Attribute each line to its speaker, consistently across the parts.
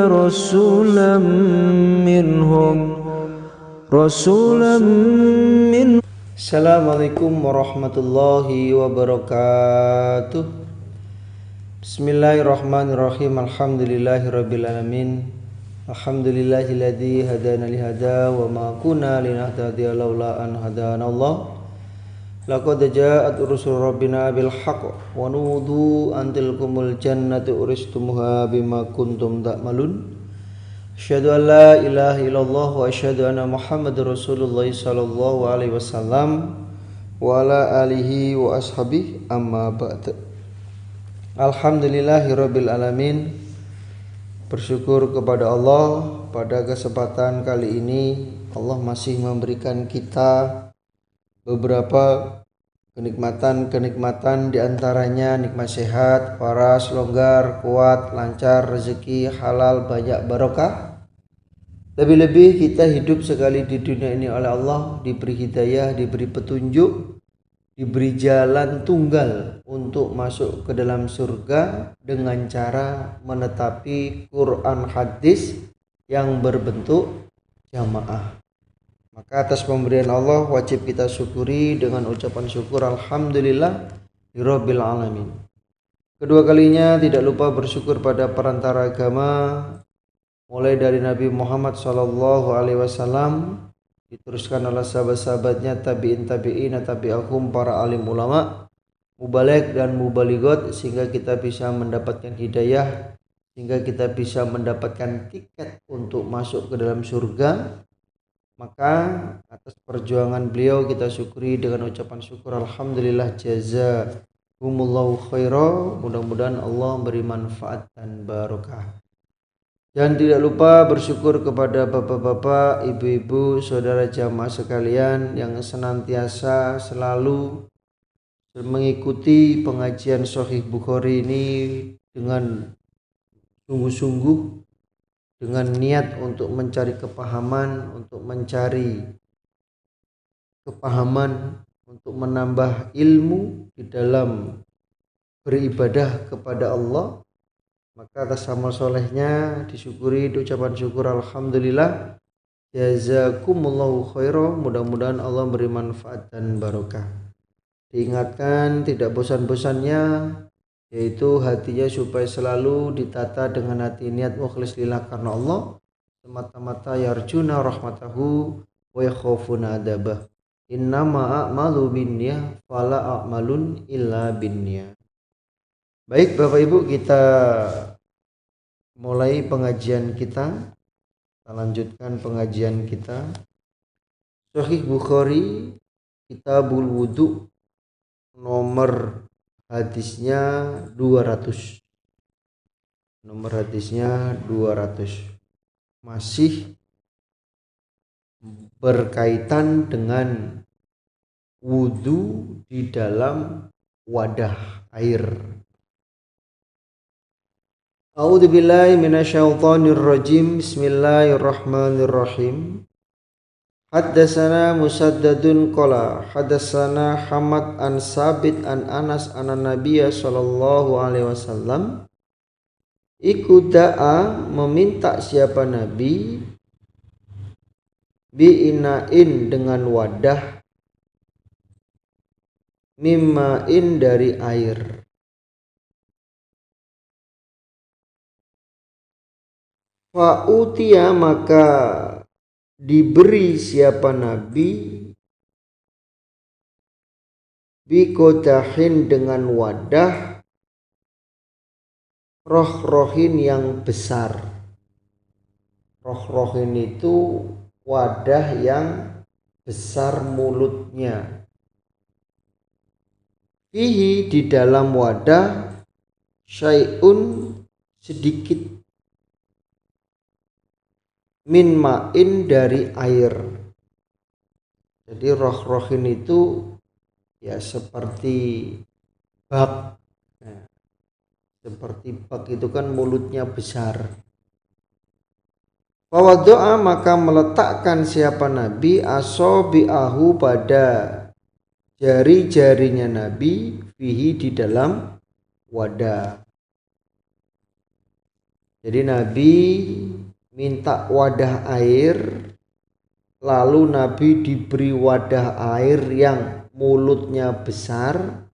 Speaker 1: رسولا منهم رسولا منهم. Assalamualaikum warahmatullahi wabarakatuh. Bismillahirrahmanirrahim. Alhamdulillahirabbil alamin. Alhamdulillahilladzi hadana li hada wa ma kunna linahtadiya laula an hadanallah. Laqad ja'at rusul rabbina bil haqq wa nudu antilkumul jannatu uristumuha bima kuntum ta'malun. Asyhadu an la ilaha illallah wa asyhadu anna Muhammadar Rasulullah sallallahu alaihi wasallam wa ala alihi wa ashabihi amma ba'd. Alhamdulillahirabbil alamin. Bersyukur kepada Allah, pada kesempatan kali ini Allah masih memberikan kita beberapa kenikmatan diantaranya nikmat sehat, waras, longgar, kuat, lancar, rezeki, halal, banyak barokah. Lebih-lebih kita hidup sekali di dunia ini oleh Allah, diberi hidayah, diberi petunjuk, diberi jalan tunggal untuk masuk ke dalam surga dengan cara menetapi Quran hadis yang berbentuk jamaah. Maka atas pemberian Allah wajib kita syukuri dengan ucapan syukur alhamdulillah rabbil alamin. Kedua kalinya tidak lupa bersyukur pada perantara agama, mulai dari Nabi Muhammad SAW, diteruskan oleh sahabat-sahabatnya, tabi'in, tabi'ahum, para alim ulama, mubaligh dan mubalighot, sehingga kita bisa mendapatkan hidayah, sehingga kita bisa mendapatkan tiket untuk masuk ke dalam surga. Maka atas perjuangan beliau kita syukuri dengan ucapan syukur alhamdulillah jazakumullahu khaira. Mudah-mudahan Allah beri manfaat dan barokah. Dan tidak lupa bersyukur kepada bapak-bapak, ibu-ibu, saudara jamaah sekalian yang senantiasa selalu mengikuti pengajian Sahih Bukhari ini dengan sungguh-sungguh, dengan niat untuk mencari kepahaman, untuk menambah ilmu di dalam beribadah kepada Allah. Maka atas amal solehnya disyukuri, diucapan syukur alhamdulillah jazakumullahu khairan. Mudah-mudahan Allah beri manfaat dan barokah. Diingatkan tidak bosan-bosannya, yaitu hatinya supaya selalu ditata dengan hati niat mukhlis lillah karena Allah, semata-mata yarjuna rahmatahu wa yakhafuna adabah. Innama a'malu binniyah fala a'malun illa binniyah. Baik Bapak Ibu, kita mulai pengajian kita. Kita lanjutkan pengajian kita. Sahih Bukhari, Kitabul Wudu, nomor hadisnya 200. Nomor hadisnya 200. Masih berkaitan dengan wudu di dalam wadah air. A'udzubillahi minasyaitonirrajim. Bismillahirrahmanirrahim. Haddatsana Musaddadun qala haddatsana Hamad an Sabit an Anas anan Nabiyya sallallahu alaihi wasallam iku da'a, meminta siapa Nabi, bi'inain, dengan wadah, mimma'in, dari air. Fa'utiya, maka diberi siapa Nabi, bikodahin, dengan wadah, roh-rohin, yang besar. Roh-rohin itu wadah yang besar mulutnya. Fihi, di dalam wadah, syai'un, sedikit, min ma'in, dari air. Jadi roh-rohin itu ya seperti bak. Nah, seperti bak itu kan mulutnya besar. Fawado'a, maka meletakkan siapa Nabi, asobi'ahu, pada jari-jarinya Nabi, fihi, di dalam wadah. Jadi Nabi minta wadah air, lalu Nabi diberi wadah air yang mulutnya besar,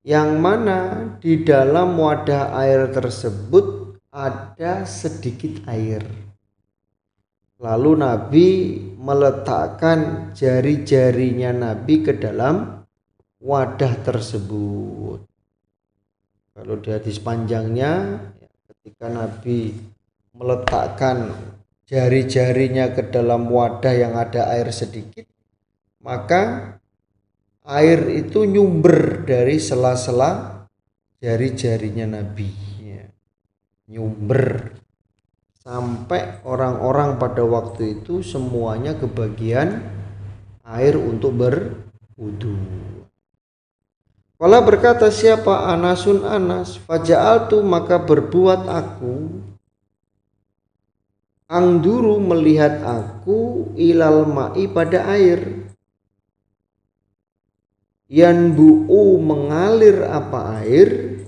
Speaker 1: yang mana di dalam wadah air tersebut ada sedikit air. Lalu Nabi meletakkan jari-jarinya Nabi ke dalam wadah tersebut. Kalau di hadis panjangnya, ketika Nabi meletakkan jari-jarinya ke dalam wadah yang ada air sedikit, maka air itu nyumber dari sela-sela jari-jarinya Nabi, nyumber sampai orang-orang pada waktu itu semuanya kebagian air untuk berwudu. Kala berkata siapa Anasun Anas, faja'altu maka berbuat aku, angduru melihat aku, ilal ma'i pada air, yanbu'u mengalir apa air,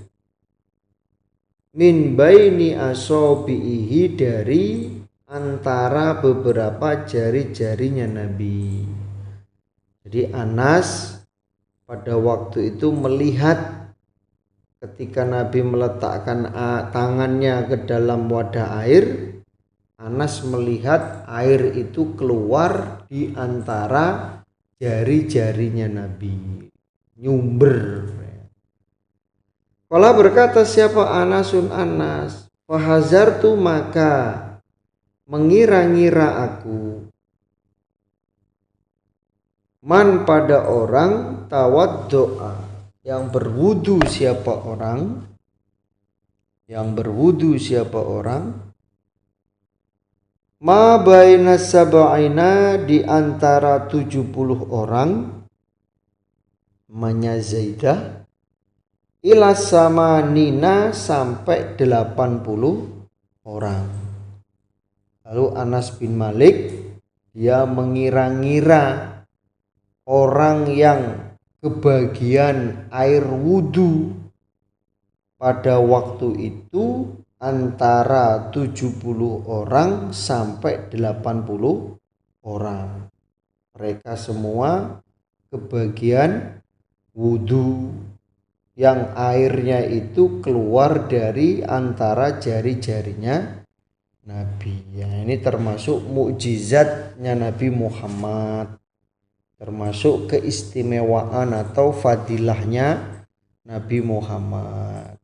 Speaker 1: min baini asobihi dari antara beberapa jari-jarinya Nabi. Jadi Anas pada waktu itu melihat ketika Nabi meletakkan tangannya ke dalam wadah air, Anas melihat air itu keluar di antara jari-jarinya Nabi, nyumber. Kala berkata siapa Anasun Anas, fahazartu maka mengira-ngira aku, man pada orang tawaddoa yang berwudu siapa orang, ma baina sab'ina di antara 70 orang, namanya Zaidah, ila samanina sampai 80 orang. Lalu Anas bin Malik dia mengira-ngira orang yang kebagian air wudu pada waktu itu antara 70 orang sampai 80 orang. Mereka semua kebagian wudu yang airnya itu keluar dari antara jari-jarinya Nabi. Ya, ini termasuk mukjizatnya Nabi Muhammad, termasuk keistimewaan atau fadilahnya Nabi Muhammad.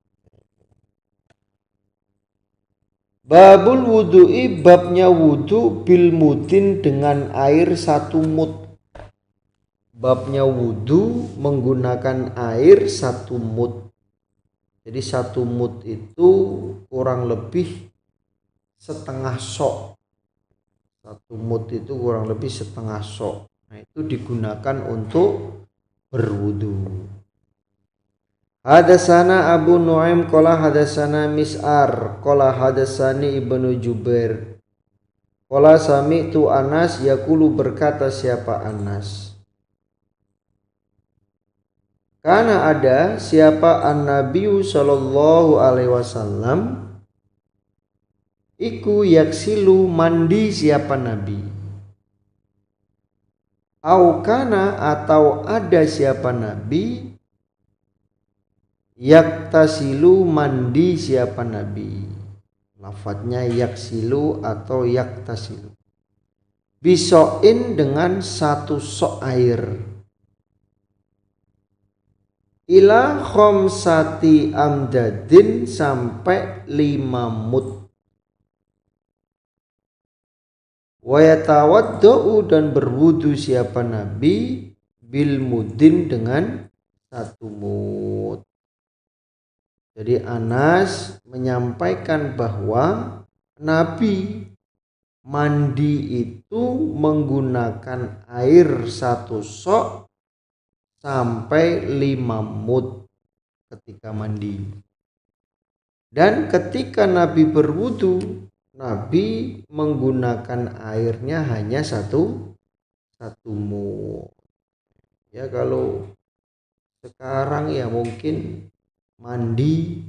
Speaker 1: Babul wudu'i, babnya wudu bil mudin dengan air 1 mud. Babnya wudu menggunakan air 1 mud. Jadi 1 mud itu kurang lebih setengah sok. 1 mud itu kurang lebih setengah sok. Nah, itu digunakan untuk berwudu. Hadasana Abu Nuaim qala hadasana Mis'ar qala hadasani Ibnu Jubair qala sami'tu Anas yaqulu berkata siapa Anas, karena ada siapa an-Nabi sallallahu alaihi wasallam iku yaksilu mandi siapa Nabi, au kana atau ada siapa Nabi, yaktasilu mandi siapa Nabi. Lafadznya yaksilu atau yaktasilu. Bisoin dengan 1 sok air. Ila khomsati amdadin sampai 5 mud. Wa yatawaddu dan berwudu siapa Nabi bil mudin dengan 1 mud. Jadi Anas menyampaikan bahwa Nabi mandi itu menggunakan air 1 sok sampai 5 mud ketika mandi. Dan ketika Nabi berwudu, Nabi menggunakan airnya hanya 1 mud. Ya, kalau sekarang ya mungkin mandi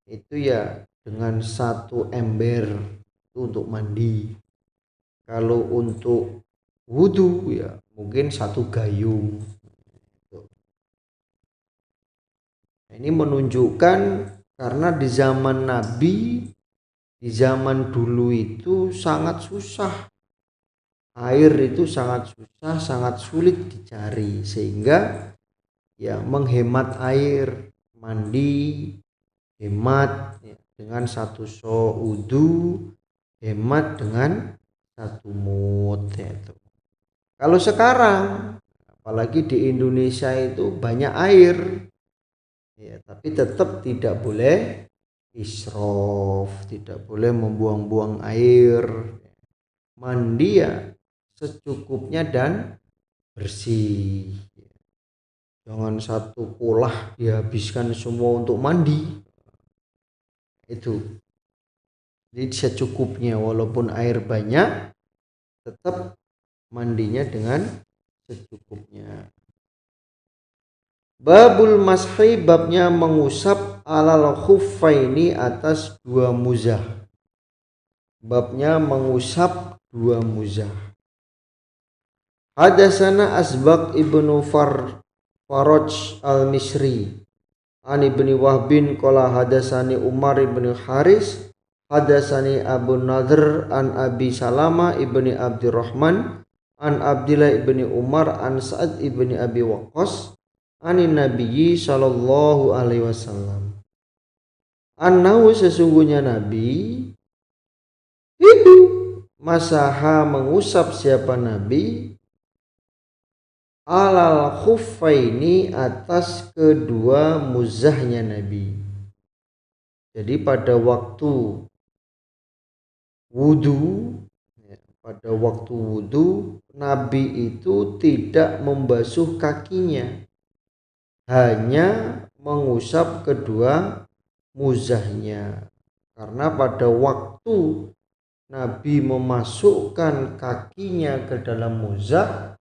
Speaker 1: itu ya dengan satu ember itu untuk mandi. Kalau untuk wudhu ya mungkin satu gayung. Ini menunjukkan karena di zaman Nabi, di zaman dulu itu sangat susah. Air itu sangat susah, sangat sulit dicari, sehingga ya menghemat air, mandi, hemat ya, dengan satu so wudu, hemat dengan satu mut ya, itu. Kalau sekarang, apalagi di Indonesia itu banyak air, ya, tapi tetap tidak boleh israf, tidak boleh membuang-buang air. Mandi ya secukupnya dan bersih. Jangan satu polah dihabiskan semua untuk mandi. Itu. Jadi secukupnya, walaupun air banyak tetap mandinya dengan secukupnya. Babul mashi, babnya mengusap alal khuffaini, atas dua muzah. Babnya mengusap dua muzah. Hadasana Asbaq ibnu Faraj al-Misri an ibni Wahbin qala hadasani Umar ibni Haris hadasani Abu Nadhr an Abi Salama ibni Abdurrahman an Abdillah ibni Umar an Sa'ad ibni Abi Waqqas anin Nabiyyi sallallahu alaihi wasallam annahu, sesungguhnya Nabi masaha, mengusap siapa Nabi alal khuffaini, atas kedua muzahnya Nabi. Jadi pada waktu wudu, Nabi itu tidak membasuh kakinya, hanya mengusap kedua muzahnya. Karena pada waktu Nabi memasukkan kakinya ke dalam muzah,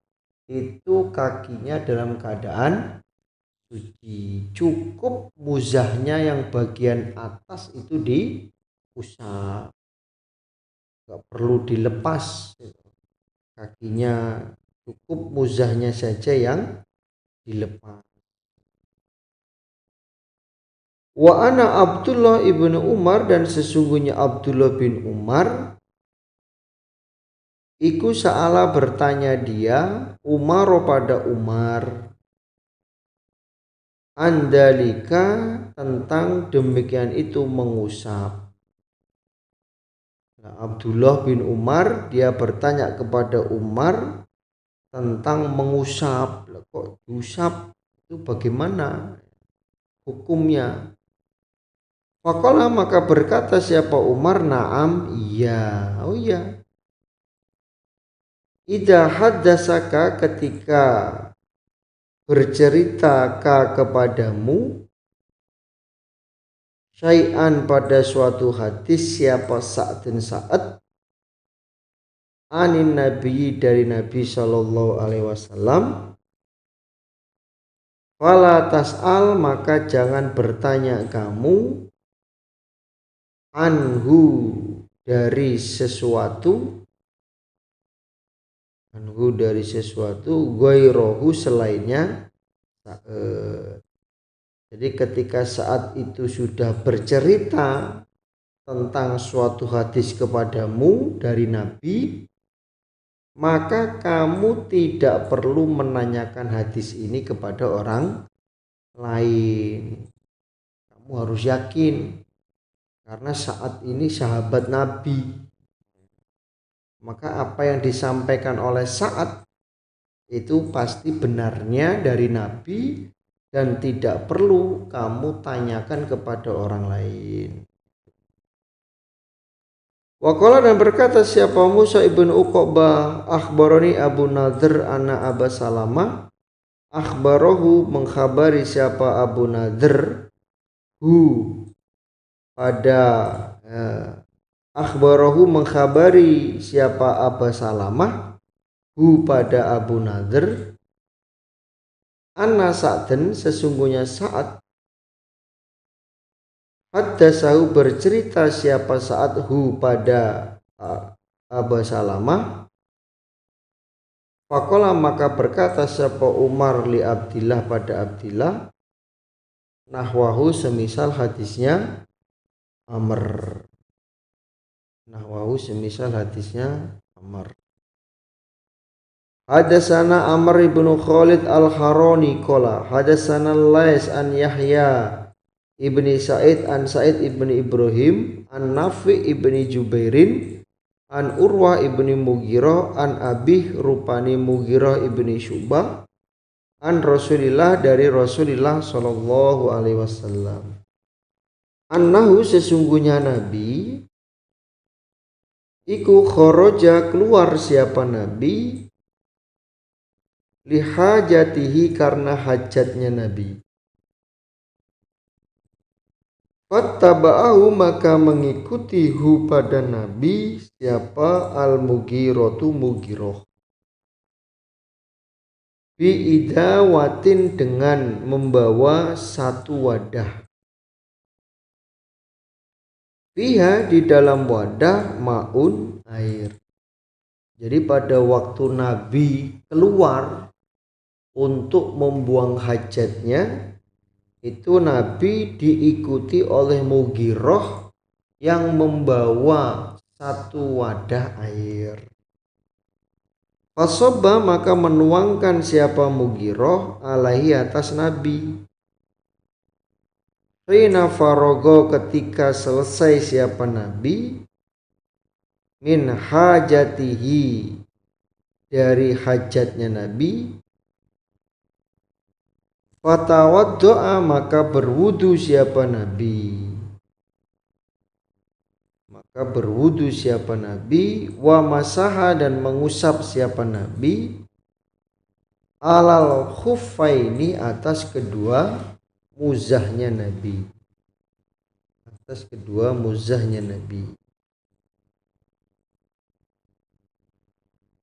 Speaker 1: itu kakinya dalam keadaan suci. Cukup muzahnya yang bagian atas itu diusap, gak perlu dilepas kakinya, cukup muzahnya saja yang dilepas. Wa ana Abdullah ibnu Umar, dan sesungguhnya Abdullah bin Umar iku sa'ala, bertanya dia, Umar pada Umar, andalika, tentang demikian itu mengusap. Nah, Abdullah bin Umar dia bertanya kepada Umar tentang mengusap. Kok diusap itu bagaimana hukumnya? Faqala, maka berkata siapa Umar, na'am, iya, oh iya. Idza haddasaka, ketika bercerita kepadamu, syai'an, pada suatu hadis, siapa Sa'dun Sa'ad, anin Nabi, dari Nabi sallallahu alaihi wasallam, fala tas'al, maka jangan bertanya kamu, anhu, dari sesuatu, ghairahu, selainnya. Jadi ketika saat itu sudah bercerita tentang suatu hadis kepadamu dari Nabi, maka kamu tidak perlu menanyakan hadis ini kepada orang lain. Kamu harus yakin, karena saat ini sahabat Nabi, maka apa yang disampaikan oleh Sa'ad itu pasti benarnya dari Nabi, dan tidak perlu kamu tanyakan kepada orang lain. Waqala, dan berkata siapa Musa ibn Uqbah, akhbaroni Abu Nadhr anna Aba Salamah, akhbarahu, mengkhabari siapa Abu Nadhr, akhbarahu, mengkhabari siapa Aba Salamah, pada Abu Nadhr, anna Sa'dan, sesungguhnya Sa'ad, Haddatsahu bercerita siapa Sa'ad hu pada Aba Salamah. Faqala maka berkata siapa Umar li Abdillah pada Abdillah, nahwahu semisal hadisnya Amr. Nahwahu semisal hadisnya Amr. Hadatsana Amr ibnu Khalid al-Harani qala hadatsana Lais an Yahya ibni Sa'id an Sa'id ibni Ibrahim an Nafi ibni Jubairin an Urwah ibni Mughirah an Abih rupani Mughirah ibni Syu'bah an Rasulillah dari Rasulillah sallallahu alaihi wasallam. Annahu sesungguhnya Nabi iku kharaja keluar siapa Nabi lihajatihi karena hajatnya Nabi. Fattaba'ahu maka mengikuti hu pada Nabi siapa al-Mughiratu Mughirah. Bi'idawatin dengan membawa satu wadah. Fiha di dalam wadah ma'un air. Jadi pada waktu Nabi keluar untuk membuang hajatnya, itu Nabi diikuti oleh Mughirah yang membawa satu wadah air. Fasobba maka menuangkan siapa Mughirah alaihi atas Nabi. Rina farogo ketika selesai siapa Nabi min hajatihi dari hajatnya Nabi. Fatawaddo'a maka berwudu siapa Nabi. Maka berwudu siapa Nabi. Wa masaha dan mengusap siapa Nabi. Alal khuffaini atas kedua muzahnya Nabi. Atas kedua muzahnya Nabi.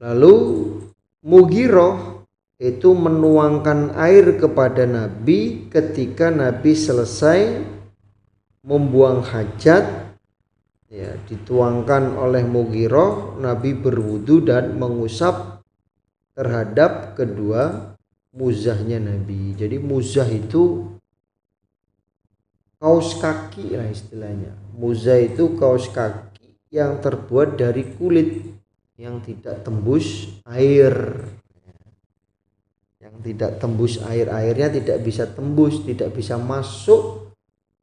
Speaker 1: Lalu Mughirah itu menuangkan air kepada Nabi ketika Nabi selesai membuang hajat, ya, dituangkan oleh Mughirah, Nabi berwudu dan mengusap terhadap kedua muzahnya Nabi. Jadi muzah itu kaos kaki lah istilahnya. Muzah itu kaos kaki yang terbuat dari kulit yang tidak tembus air. Yang tidak tembus air, airnya tidak bisa tembus, tidak bisa masuk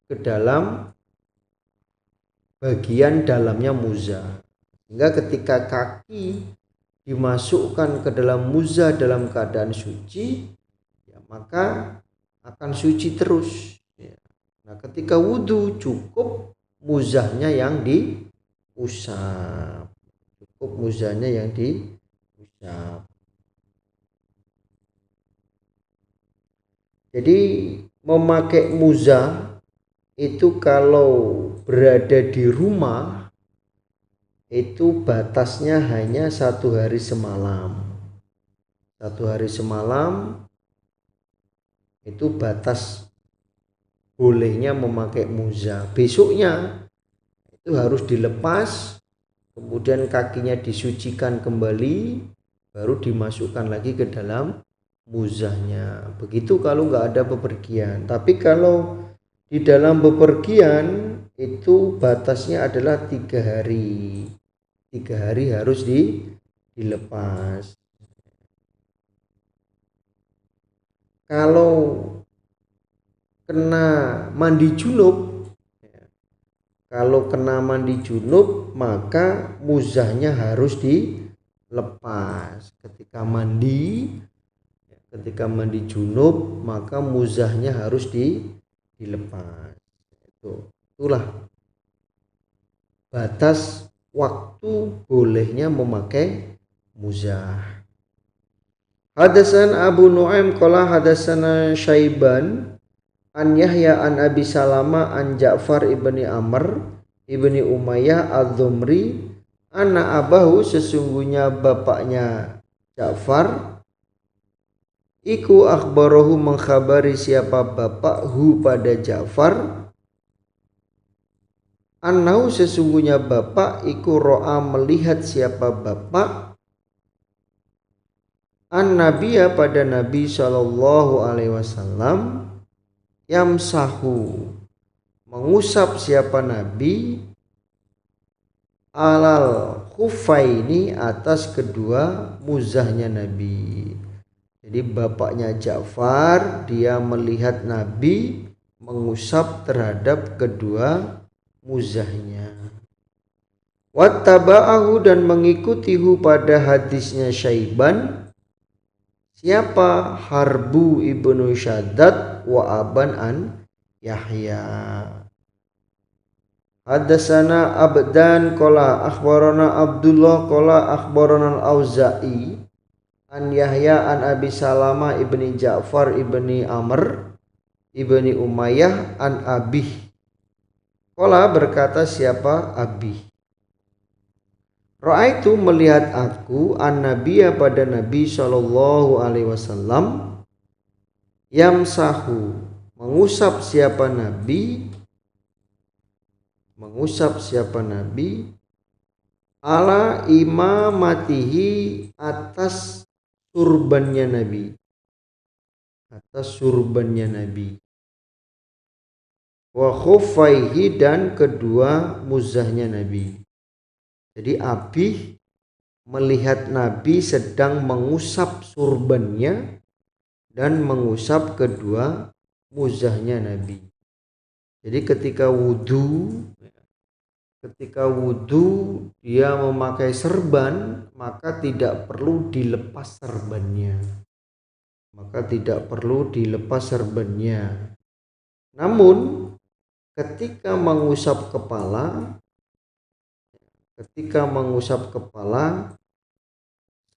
Speaker 1: ke dalam bagian dalamnya muzah. Sehingga ketika kaki dimasukkan ke dalam muzah dalam keadaan suci, ya, maka akan suci terus. Ya. Nah, ketika wudu cukup muzahnya yang diusap, cukup muzahnya yang diusap. Jadi memakai muzah itu kalau berada di rumah itu batasnya hanya 1 hari semalam. 1 hari semalam itu batas bolehnya memakai muzah. Besoknya itu harus dilepas, kemudian kakinya disucikan kembali, baru dimasukkan lagi ke dalam muzahnya. Begitu kalau nggak ada bepergian. Tapi kalau di dalam bepergian itu batasnya adalah 3 hari. 3 hari harus dilepas. Kalau kena mandi junub, maka muzahnya harus dilepas. Ketika mandi junub maka muzahnya harus dilepas. Itulah batas waktu bolehnya memakai muzah. Hadasan Abu Nu'aim qala hadasana Syaiban an Yahya an Abi Salama an Ja'far ibni Amr ibni Umayyah al-Dhumri anna abahu sesungguhnya bapaknya Ja'far iku akhbarahu mengkhabari siapa bapak hu pada Ja'far Annau sesungguhnya bapak iku ro'a melihat siapa bapak an nabiya pada Nabi Shallallahu Alaihi Wasallam yamsahu mengusap siapa Nabi alal khufaini atas kedua muzahnya Nabi. Jadi bapaknya Ja'far dia melihat Nabi mengusap terhadap kedua muzahnya. Wattaba'ahu dan mengikutihu pada hadisnya Syaiban siapa Harbu ibnu Syaddad wa aban an Yahya. Hadasana Abdan qala akhbarana Abdullah qala akhbarana Al-Auza'i an Yahya an Abi Salamah ibni Ja'far ibni Amr ibni Umayyah an Abih. Qala berkata siapa Abih. Ra'aitu melihat aku an Nabiya pada Nabi sallallahu alaihi wasallam yamsahu mengusap siapa Nabi ala imamatihi atas surbannya Nabi wa khuffaihi dan kedua muzahnya Nabi. Jadi Abi melihat Nabi sedang mengusap surbannya dan mengusap kedua muzahnya Nabi. Jadi ketika wudhu dia memakai serban, maka tidak perlu dilepas serbannya. Namun ketika mengusap kepala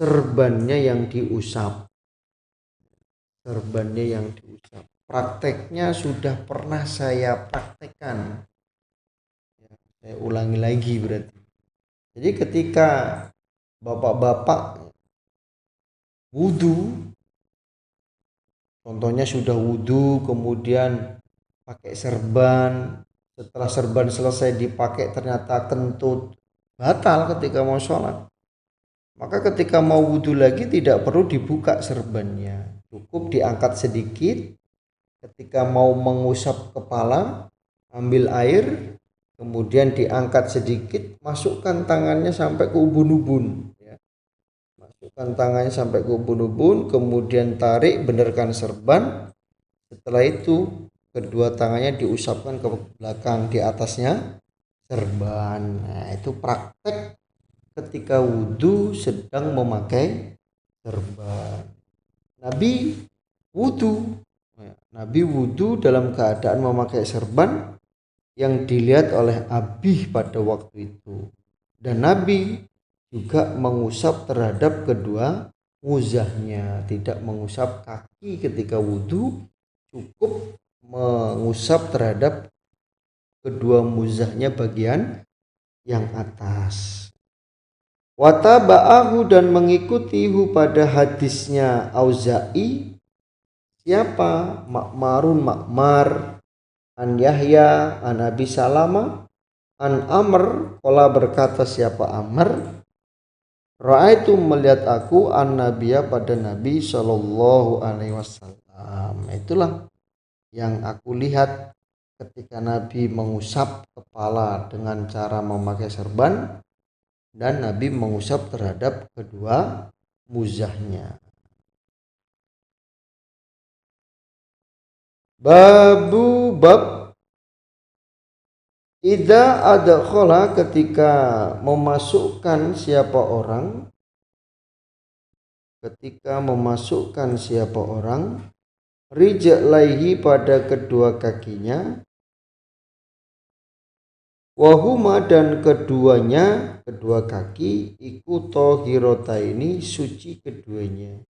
Speaker 1: serbannya yang diusap. Prakteknya sudah pernah saya praktekkan. Saya ulangi lagi berarti. Jadi ketika bapak-bapak wudhu, contohnya sudah wudhu kemudian pakai serban, setelah serban selesai dipakai ternyata kentut, batal ketika mau sholat. Maka ketika mau wudhu lagi tidak perlu dibuka serbannya, cukup diangkat sedikit. Ketika mau mengusap kepala, ambil air, kemudian diangkat sedikit, masukkan tangannya sampai ke ubun-ubun. Kemudian tarik, benarkan serban. Setelah itu kedua tangannya diusapkan ke belakang di atasnya serban. Nah, itu praktek ketika wudhu sedang memakai serban. Nabi wudhu dalam keadaan memakai serban yang dilihat oleh Abi pada waktu itu. Dan Nabi juga mengusap terhadap kedua muzahnya, tidak mengusap kaki ketika wudhu, cukup mengusap terhadap kedua muzahnya bagian yang atas. Wataba'ahu dan mengikutihu pada hadisnya Auza'i siapa Ma'mar an Yahya an Abi Salamah an Amr qala berkata siapa Amr ra'aitu melihat aku an Nabiya pada Nabi sallallahu alaihi wasallam. Itulah yang aku lihat ketika Nabi mengusap kepala dengan cara memakai serban dan Nabi mengusap terhadap kedua muzahnya. Bab idza adkhala ketika memasukkan siapa orang rijlaihi pada kedua kakinya wahuma dan kedua kaki iku tahirataini suci keduanya.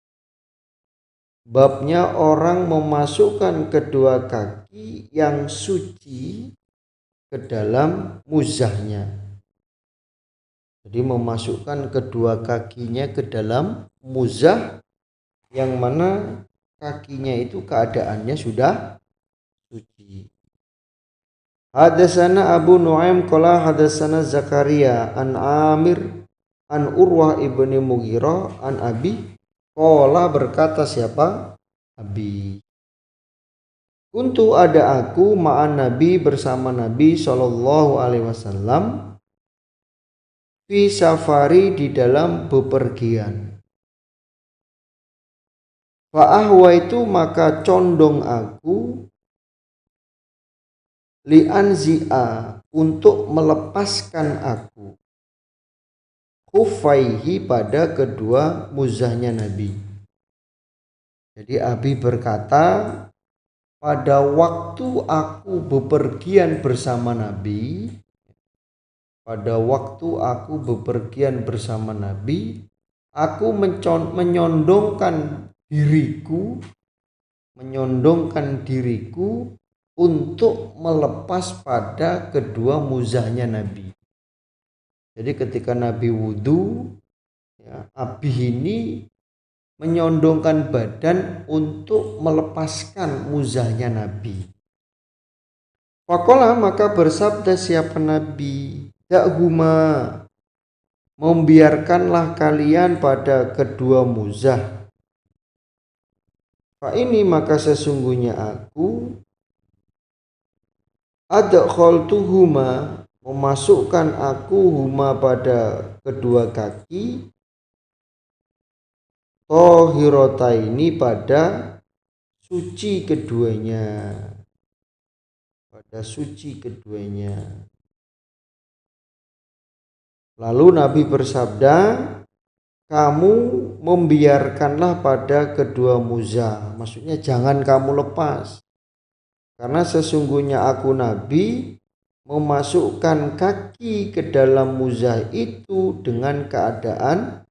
Speaker 1: Babnya orang memasukkan kedua kaki yang suci ke dalam muzahnya. Jadi memasukkan kedua kakinya ke dalam muzah yang mana kakinya itu keadaannya sudah suci. Hadatsana Abu Nuaim qala hadatsana Zakaria an Amir an Urwah ibni Mughirah an Abi qala berkata siapa? Abi. Kuntu ada aku ma'an Nabi bersama Nabi sallallahu alaihi wasallam fi safari di dalam bepergian. Fa ahwa itu maka condong aku li'anzi'a untuk melepaskan aku khufaihi pada kedua muzahnya Nabi. Jadi Abi berkata, pada waktu aku bepergian bersama Nabi, aku menyondongkan diriku untuk melepas pada kedua muzahnya Nabi. Jadi ketika Nabi wudhu, ya, Abi ini menyondongkan badan untuk melepaskan muzahnya Nabi. Faqala maka bersabda siapa Nabi, da'huma, membiarkanlah kalian pada kedua muzah. Fa ini maka sesungguhnya aku adkhaltuhuma, memasukkan aku huma pada kedua kaki tohirotaini pada suci keduanya. Lalu Nabi bersabda, kamu membiarkanlah pada kedua muzah, maksudnya jangan kamu lepas, karena sesungguhnya aku Nabi memasukkan kaki ke dalam muzah itu dengan keadaan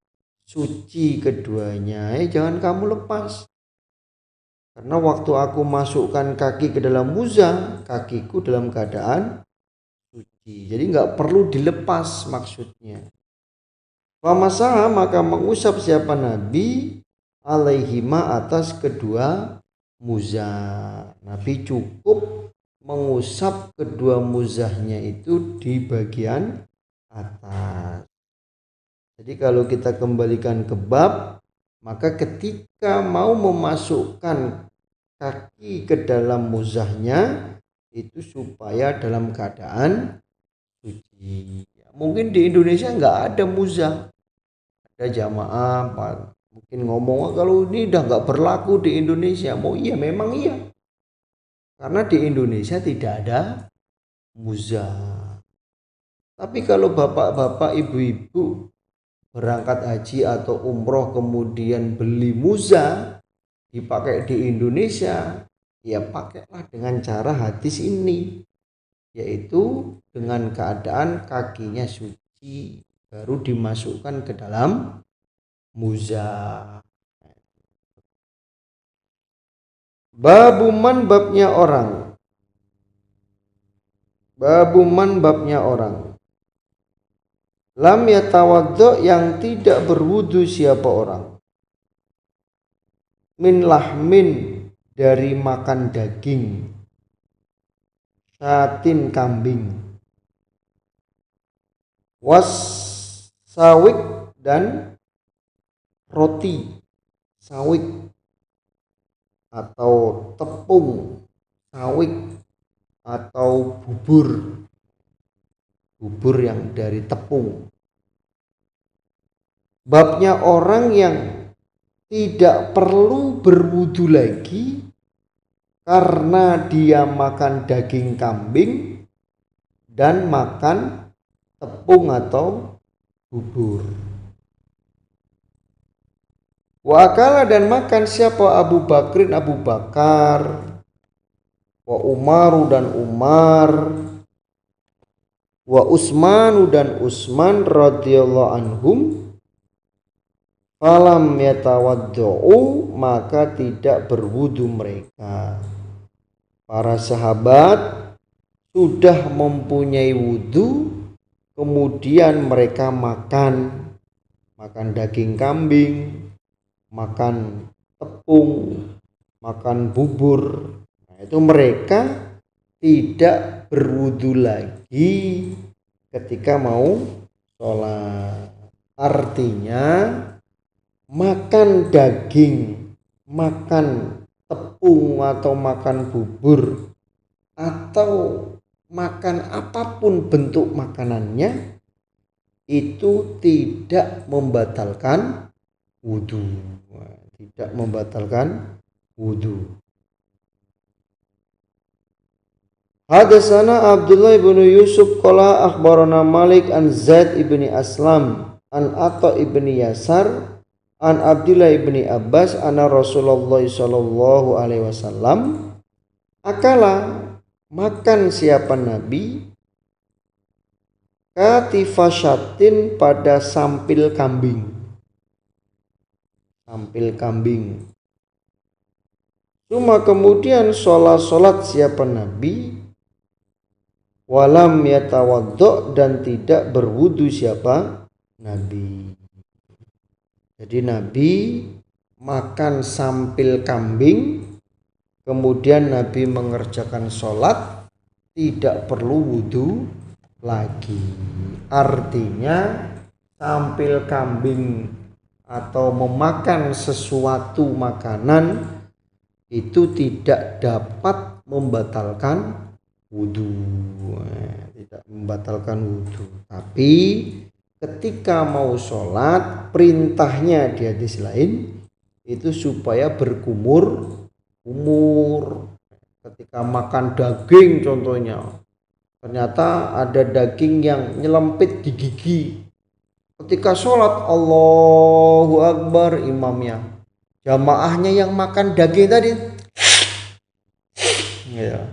Speaker 1: suci keduanya. Jangan kamu lepas, karena waktu aku masukkan kaki ke dalam muzah, kakiku dalam keadaan suci, jadi nggak perlu dilepas maksudnya. Famasaha maka mengusap siapa Nabi alaihima atas kedua muzah. Nabi cukup mengusap kedua muzahnya itu di bagian atas. Jadi kalau kita kembalikan ke bab, maka ketika mau memasukkan kaki ke dalam muzahnya itu supaya dalam keadaan suci. Mungkin di Indonesia nggak ada muzah, ada jamaah mungkin ngomong kalau ini udah nggak berlaku di Indonesia. Mau iya, memang iya, karena di Indonesia tidak ada muzah. Tapi kalau bapak-bapak, ibu-ibu berangkat haji atau umroh kemudian beli muzah dipakai di Indonesia, ya pakailah dengan cara hadis ini, yaitu dengan keadaan kakinya suci baru dimasukkan ke dalam muzah. Babuman babnya orang. Lam yatawaddo yang tidak berwudu siapa orang. Min lahmin dari makan daging. Syatin kambing. Was sawik dan roti sawik atau tepung sawik atau bubur yang dari tepung. Babnya orang yang tidak perlu berwudu lagi karena dia makan daging kambing dan makan tepung atau bubur. Wa akala dan makan siapa Abu Bakar, wa Umaru dan Umar, wa Utsmanu dan Utsman radhiyallahu anhum, falam yatawaddu maka tidak berwudu mereka. Para sahabat sudah mempunyai wudu, kemudian mereka makan daging kambing, makan tepung, makan bubur. Nah, itu mereka tidak berwudu lagi ketika mau sholat. Artinya makan daging, makan tepung atau makan bubur atau makan apapun bentuk makanannya itu tidak membatalkan wudu. Tidak membatalkan wudu. Hadatsana Abdullah ibn Yusuf qala akhbarana Malik an Zaid ibn Aslam an Atha ibn Yasar an Abdullah ibn Abbas anna Rasulullah sallallahu alaihi wasallam akala makan siapa Nabi katifasyatin pada sampil kambing. Sampil kambing. Cuma kemudian sholat siapa Nabi walam yatawaddo dan tidak berwudu siapa Nabi. Jadi Nabi makan sampil kambing, kemudian Nabi mengerjakan sholat tidak perlu wudu lagi. Artinya sampil kambing atau memakan sesuatu makanan itu tidak dapat membatalkan wudu, tidak membatalkan wudu. Tapi ketika mau sholat, perintahnya di hadis lain itu supaya berkumur. Ketika makan daging contohnya, ternyata ada daging yang nyelempit di gigi. Ketika sholat Allahu Akbar, imamnya, jamaahnya yang makan daging tadi, ya.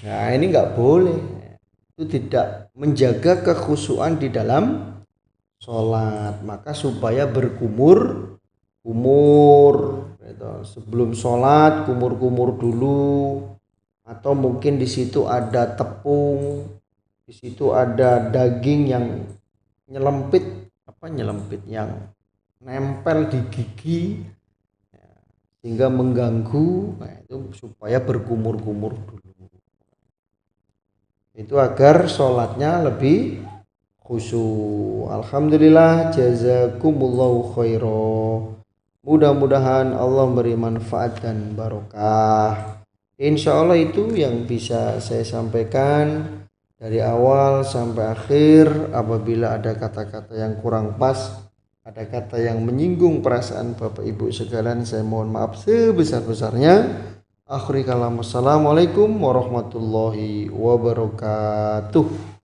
Speaker 1: Nah ini nggak boleh, itu tidak menjaga kekhusyuan di dalam sholat. Maka supaya berkumur gitu. Sebelum sholat kumur dulu, atau mungkin di situ ada tepung, di situ ada daging yang nyelempit yang nempel di gigi sehingga mengganggu. Nah, itu supaya berkumur dulu. Itu agar sholatnya lebih khusyuk. Alhamdulillah, jazakumullahu khairan. Mudah-mudahan Allah beri manfaat dan barokah. Insya Allah itu yang bisa saya sampaikan dari awal sampai akhir. Apabila ada kata-kata yang kurang pas, ada kata yang menyinggung perasaan Bapak Ibu sekalian, saya mohon maaf sebesar-besarnya. Akhiri kalam, assalamualaikum warahmatullahi wabarakatuh.